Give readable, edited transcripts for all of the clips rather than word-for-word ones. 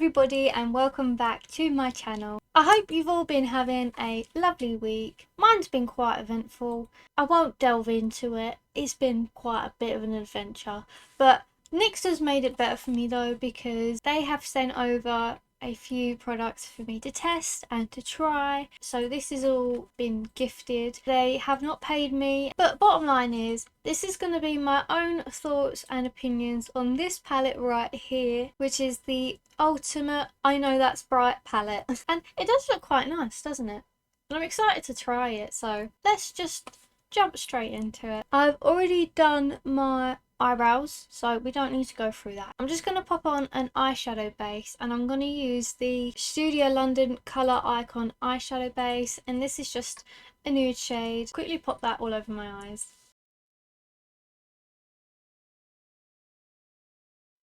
everybody and welcome back to my channel. I hope you've all been having a lovely week. Mine's been quite eventful. I won't delve into it. It's been quite a bit of an adventure. But NYX has made it better for me though, because they have sent over a few products for me to test and to try. So this has all been gifted. They have not paid me, but bottom line is this is going to be my own thoughts and opinions on this palette right here, which is the Ultimate I Know That's Bright palette. And it does look quite nice, doesn't it? And I'm excited to try it, so let's just jump straight into it. I've already done my eyebrows, so we don't need to go through that. I'm just going to pop on an eyeshadow base, and I'm going to use the Studio London Colour Icon eyeshadow base, and this is just a nude shade. Quickly pop that all over my eyes.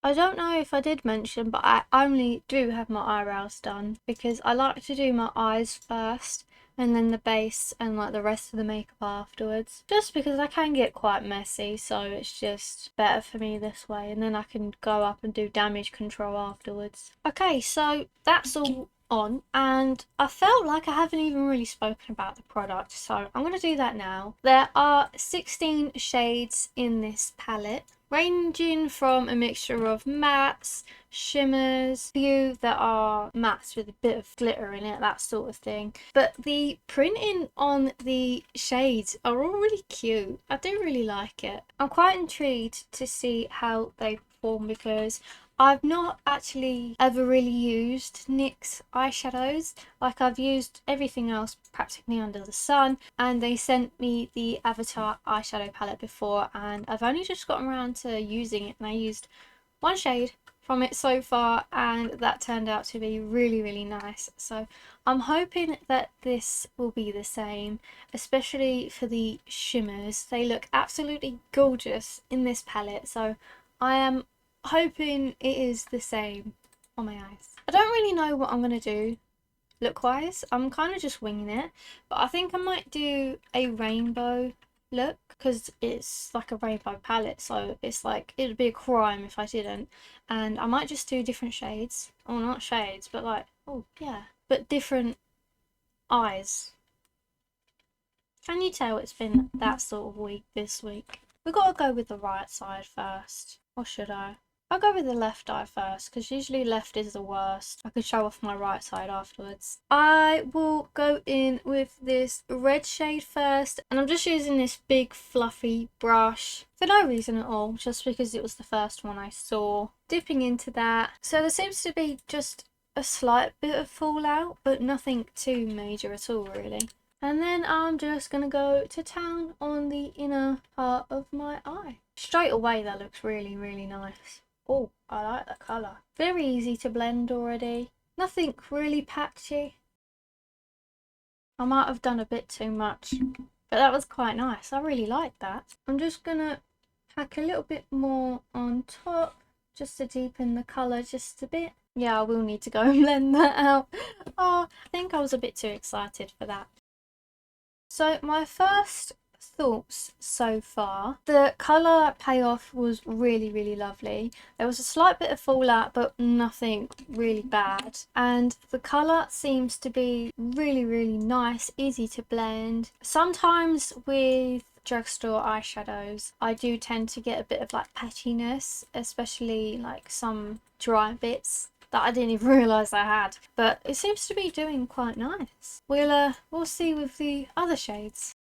I don't know if I did mention, but I only do have my eyebrows done because I like to do my eyes first and then the base and like the rest of the makeup afterwards, just because I can get quite messy, so it's just better for me this way, and then I can go up and do damage control afterwards. Okay, so that's all on, and I felt like I haven't even really spoken about the product, so I'm going to do that now. There are 16 shades in this palette, ranging from a mixture of mattes, shimmers, few that are mattes with a bit of glitter in it, that sort of thing. But the printing on the shades are all really cute. I do really like it. I'm quite intrigued to see how they perform because I've not actually ever really used NYX eyeshadows. Like, I've used everything else practically under the sun, and they sent me the Avatar eyeshadow palette before, and I've only just gotten around to using it, and I used one shade from it so far, and that turned out to be really nice. So I'm hoping that this will be the same, especially for the shimmers. They look absolutely gorgeous in this palette, so I am hoping it is the same on my eyes. I don't really know what I'm going to do look wise. I'm kind of just winging it, but I think I might do a rainbow look because it's like a rainbow palette, so it's like it would be a crime if I didn't. And I might just do different shades, or not shades, but like, oh yeah, but different eyes. Can you tell it's been that sort of week this week? We gotta go with the right side first, or should I? I'll go with the left eye first, because usually left is the worst. I could show off my right side afterwards. I will go in with this red shade first, and I'm just using this big fluffy brush for no reason at all, just because it was the first one I saw. Dipping into that. So there seems to be just a slight bit of fallout, but nothing too major at all really. And then I'm just going to go to town on the inner part of my eye. Straight away that looks really nice. Oh, I like the colour. Very easy to blend already. Nothing really patchy. I might have done a bit too much, but that was quite nice. I really like that. I'm just going to pack a little bit more on top, just to deepen the colour just a bit. Yeah, I will need to go and blend that out. Oh, I think I was a bit too excited for that. So my first thoughts so far, the colour payoff was really lovely. There was a slight bit of fallout, but nothing really bad, and the colour seems to be really nice, easy to blend. Sometimes with drugstore eyeshadows I do tend to get a bit of like patchiness, especially like some dry bits that I didn't even realise I had, but it seems to be doing quite nice. We'll see with the other shades.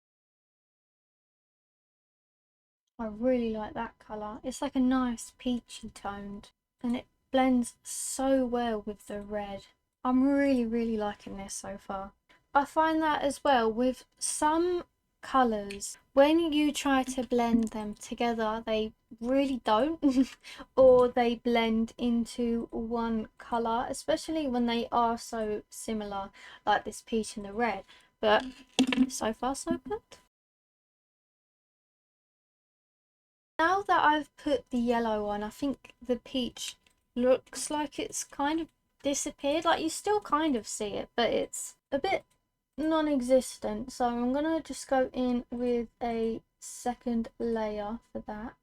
I really like that colour. It's like a nice peachy toned, and it blends so well with the red. I'm really liking this so far. I find that as well with some colours, when you try to blend them together they really don't or they blend into one colour, especially when they are so similar, like this peach and the red. But so far so good. Now that I've put the yellow on, I think the peach looks like it's kind of disappeared. Like, you still kind of see it, but it's a bit non-existent. So I'm gonna just go in with a second layer for that.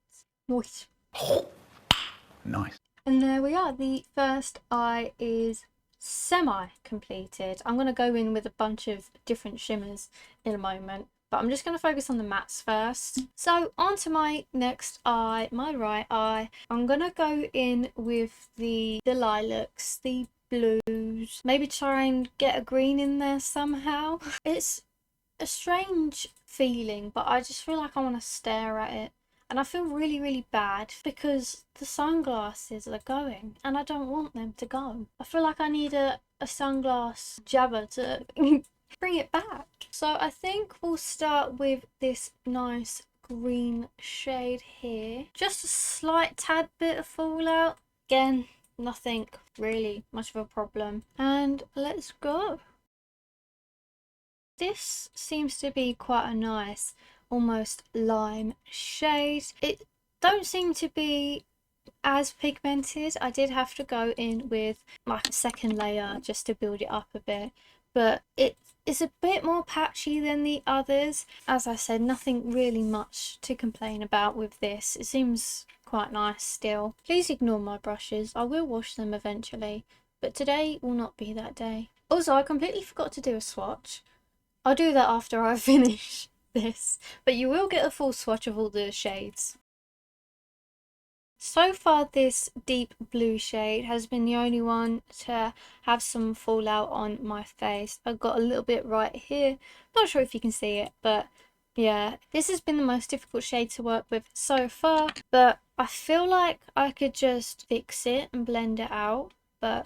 Nice. And there we are. The first eye is semi-completed. I'm going to go in with a bunch of different shimmers in a moment, but I'm just going to focus on the mattes first. So onto my next eye, my right eye. I'm going to go in with the lilacs, the blues, maybe try and get a green in there somehow. It's a strange feeling, but I just feel like I want to stare at it. And I feel really, really bad because the sunglasses are going and I don't want them to go. I feel like I need a sunglass jabber to bring it back. So I think we'll start with this nice green shade here. Just a slight tad bit of fallout. Again, nothing really much of a problem. And let's go. This seems to be quite a nice, almost lime shade. It don't seem to be as pigmented. I did have to go in with like a second layer just to build it up a bit, but it is a bit more patchy than the others. As I said, nothing really much to complain about with this. It seems quite nice still. Please ignore my brushes. I will wash them eventually, but today will not be that day. Also, I completely forgot to do a swatch. I'll do that after I finish this, but you will get a full swatch of all the shades. So far this deep blue shade has been the only one to have some fallout on my face. I've got a little bit right here, not sure if you can see it, but yeah, this has been the most difficult shade to work with so far, but I feel like I could just fix it and blend it out, but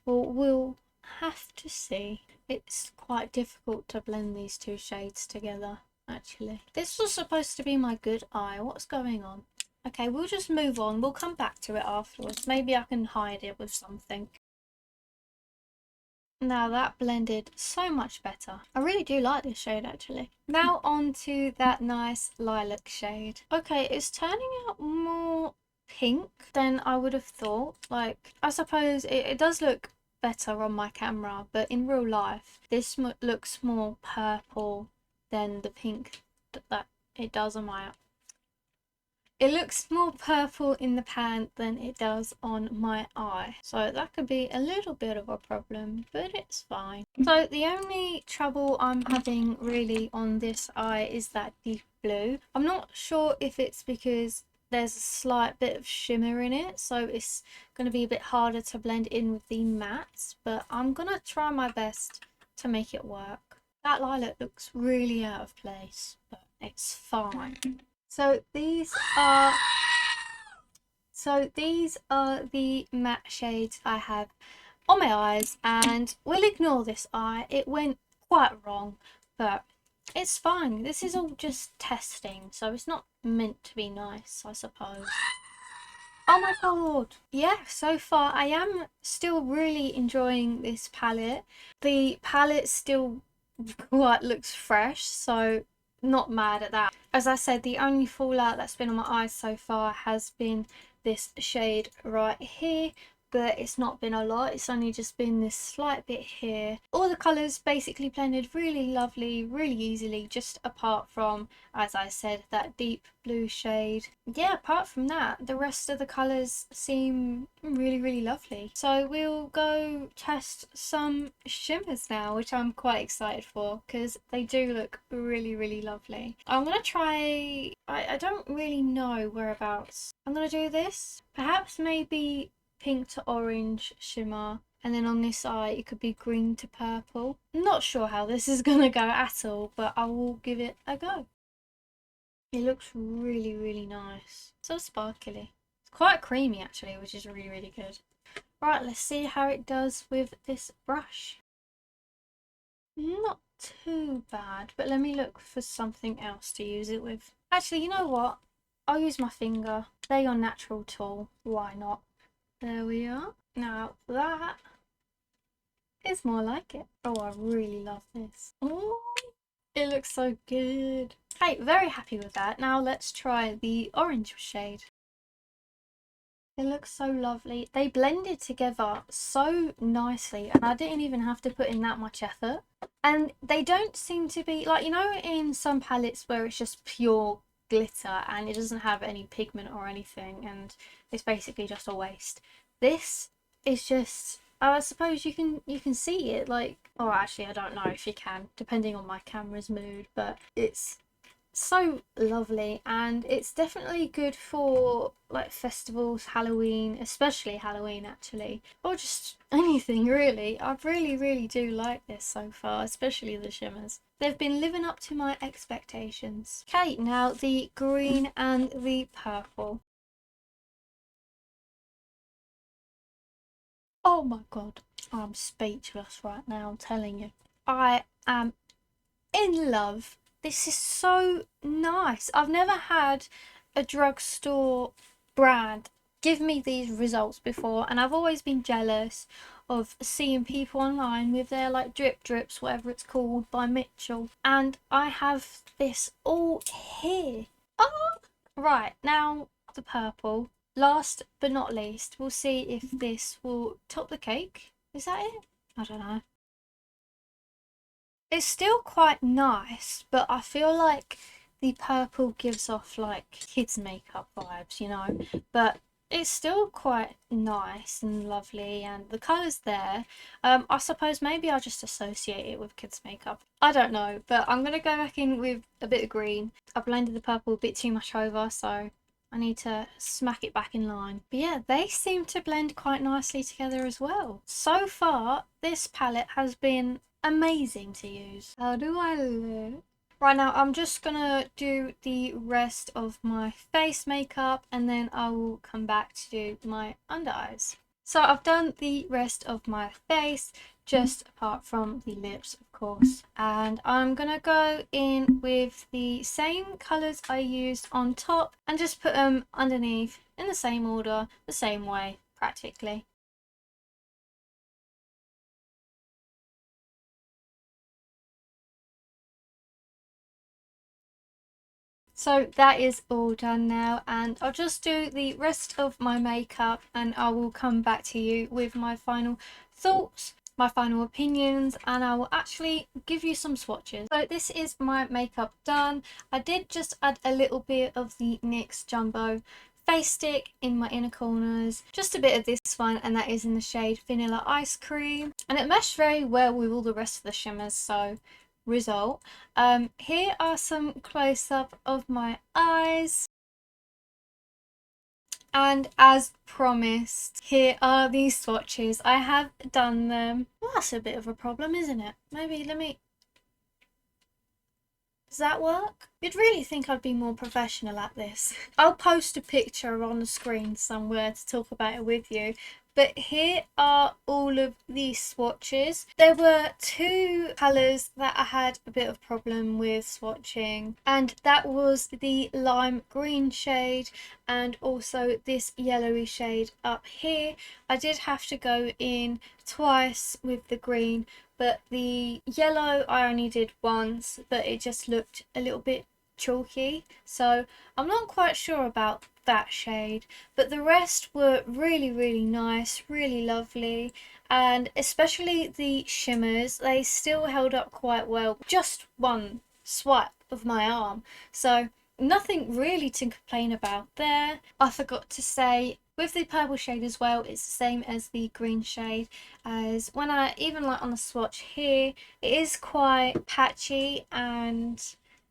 we'll have to see. It's quite difficult to blend these two shades together, actually. This was supposed to be my good eye. What's going on? Okay, we'll just move on. We'll come back to it afterwards. Maybe I can hide it with something. Now that blended so much better. I really do like this shade, actually. Now on to that nice lilac shade. Okay, it's turning out more pink than I would have thought. Like, I suppose it does look better on my camera, but in real life this looks more purple than the pink that it does on my it looks more purple in the pan than it does on my eye, so that could be a little bit of a problem, but it's fine. So the only trouble I'm having really on this eye is that deep blue. I'm not sure if it's because there's a slight bit of shimmer in it, so it's going to be a bit harder to blend in with the mattes, but I'm going to try my best to make it work. That lilac looks really out of place, but it's fine. So these are the matte shades I have on my eyes, and we'll ignore this eye. It went quite wrong, but it's fine. This is all just testing, so it's not meant to be nice, I suppose. Oh my god! Yeah, so far I am still really enjoying this palette. The palette still quite looks fresh, so not mad at that. As I said, the only fallout that's been on my eyes so far has been this shade right here, but it's not been a lot. It's only just been this slight bit here. All the colours basically blended really lovely, really easily, just apart from, as I said, that deep blue shade. Yeah, apart from that, the rest of the colours seem really, really lovely. So we'll go test some shimmers now, which I'm quite excited for because they do look really, really lovely. I'm going to try, I don't really know whereabouts I'm going to do this. Perhaps maybe pink to orange shimmer, and then on this eye it could be green to purple. I'm not sure how this is gonna go at all, but I will give it a go. It looks really, really nice. So sparkly. It's quite creamy actually, which is really, really good. Right, let's see how it does with this brush. Not too bad, but let me look for something else to use it with. Actually, you know what? I'll use my finger. They're your natural tool. Why not? There we are. Now that is more like it. Oh, I really love this. Oh, it looks so good. Hey, very happy with that. Now let's try the orange shade. It looks so lovely. They blended together so nicely, and I didn't even have to put in that much effort. And they don't seem to be, like, you know, in some palettes where it's just pure glitter and it doesn't have any pigment or anything, and it's basically just a waste. This is just, I suppose you can see it, like, or actually I don't know if you can, depending on my camera's mood, but it's so lovely, and it's definitely good for like festivals, Halloween, especially Halloween actually, or just anything really. I really do like this so far, especially the shimmers. They've been living up to my expectations. Okay, now the green and the purple. Oh my god, I'm speechless right now, I'm telling you. I am in love. This is so nice. I've never had a drugstore brand give me these results before, and I've always been jealous of seeing people online with their like drip drips, whatever it's called, by Mitchell, and I have this all here. Oh, right, now the purple. Last but not least, we'll see if this will top the cake. Is that it? I don't know. It's still quite nice, but I feel like the purple gives off like kids makeup vibes, you know, but it's still quite nice and lovely, and the colour's there. I suppose maybe I'll just associate it with kids makeup. I don't know, but I'm gonna go back in with a bit of green. I blended the purple a bit too much over, so I need to smack it back in line. But yeah, they seem to blend quite nicely together as well. So far, this palette has been amazing to use. How do I look? Right, now I'm just gonna do the rest of my face makeup and then I will come back to do my under eyes. So I've done the rest of my face, just apart from the lips, of course. And I'm gonna go in with the same colours I used on top and just put them underneath in the same order, the same way, practically. So that is all done now, and I'll just do the rest of my makeup and I will come back to you with my final thoughts, my final opinions, and I will actually give you some swatches. So this is my makeup done. I did just add a little bit of the NYX Jumbo face stick in my inner corners, just a bit of this one, and that is in the shade Vanilla Ice Cream, and it meshed very well with all the rest of the shimmers, so result. Here are some close-up of my eyes, and as promised, here are these swatches. I have done them. Well, that's a bit of a problem, isn't it? Maybe let me, does that work? You'd really think I'd be more professional at this. I'll post a picture on the screen somewhere to talk about it with you. But here are all of these swatches. There were two colours that I had a bit of problem with swatching, and that was the lime green shade and also this yellowy shade up here. I did have to go in twice with the green, but the yellow I only did once, but it just looked a little bit chalky, so I'm not quite sure about that shade, but the rest were really nice, really lovely, and especially the shimmers, they still held up quite well. Just one swipe of my arm, so nothing really to complain about there. I forgot to say, with the purple shade as well, it's the same as the green shade, as when I even like on the swatch here, it is quite patchy, and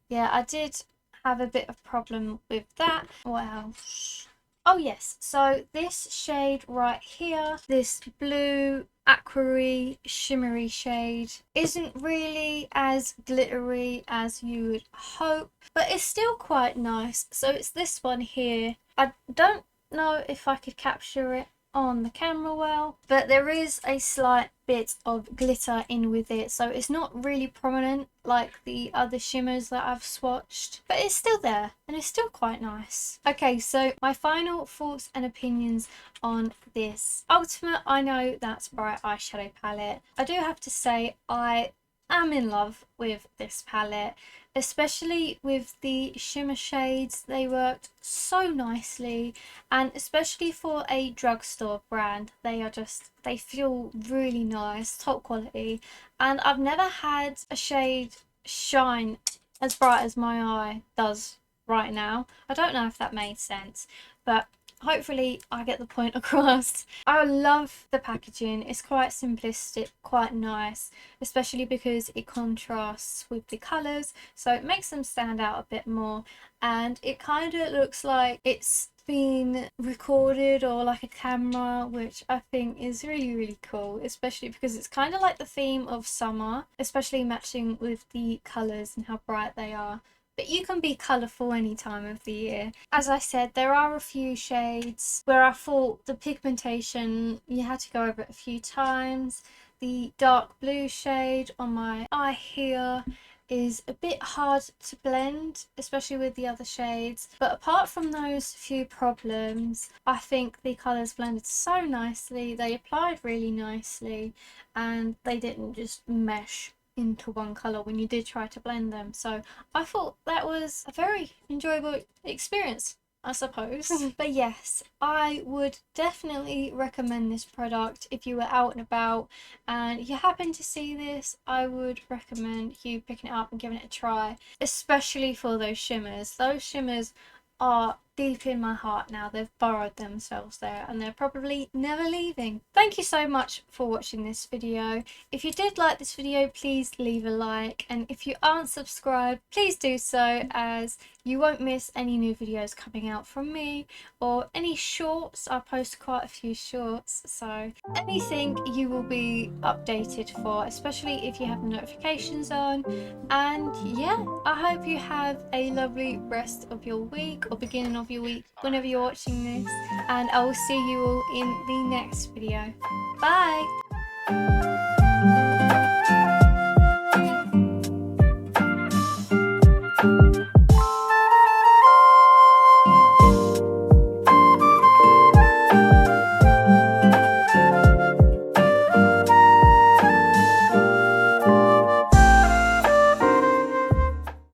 yeah, I did have a bit of problem with that. What else? Oh yes, so this shade right here, this blue aquary shimmery shade, isn't really as glittery as you would hope, but it's still quite nice. So it's this one here. I don't know if I could capture it on the camera well, but there is a slight bit of glitter in with it, so it's not really prominent like the other shimmers that I've swatched, but it's still there and it's still quite nice. Okay, so my final thoughts and opinions on this Ultimate I Know That's Bright eyeshadow palette. I do have to say I am in love with this palette, especially with the shimmer shades. They worked so nicely, and especially for a drugstore brand, they are just, they feel really nice, top quality, and I've never had a shade shine as bright as my eye does right now. I don't know if that made sense, but hopefully I get the point across. I love the packaging. It's quite simplistic, quite nice, especially because it contrasts with the colours, so it makes them stand out a bit more, and it kind of looks like it's been recorded or like a camera, which I think is really cool, especially because it's kind of like the theme of summer, especially matching with the colours and how bright they are. But you can be colourful any time of the year. As I said, there are a few shades where I thought the pigmentation, you had to go over it a few times. The dark blue shade on my eye here is a bit hard to blend, especially with the other shades. But apart from those few problems, I think the colours blended so nicely, they applied really nicely, and they didn't just mesh into one colour when you did try to blend them. So I thought that was a very enjoyable experience, I suppose. But yes, I would definitely recommend this product if you were out and about and you happen to see this. I would recommend you picking it up and giving it a try, especially for those shimmers. Those shimmers are deep in my heart now. They've burrowed themselves there and they're probably never leaving. Thank you so much for watching this video. If you did like this video, please leave a like, and if you aren't subscribed, please do so, as you won't miss any new videos coming out from me or any shorts. I post quite a few shorts, so anything you will be updated for, especially if you have the notifications on. And yeah, I hope you have a lovely rest of your week or beginning of your week whenever you're watching this, and I will see you all in the next video. Bye!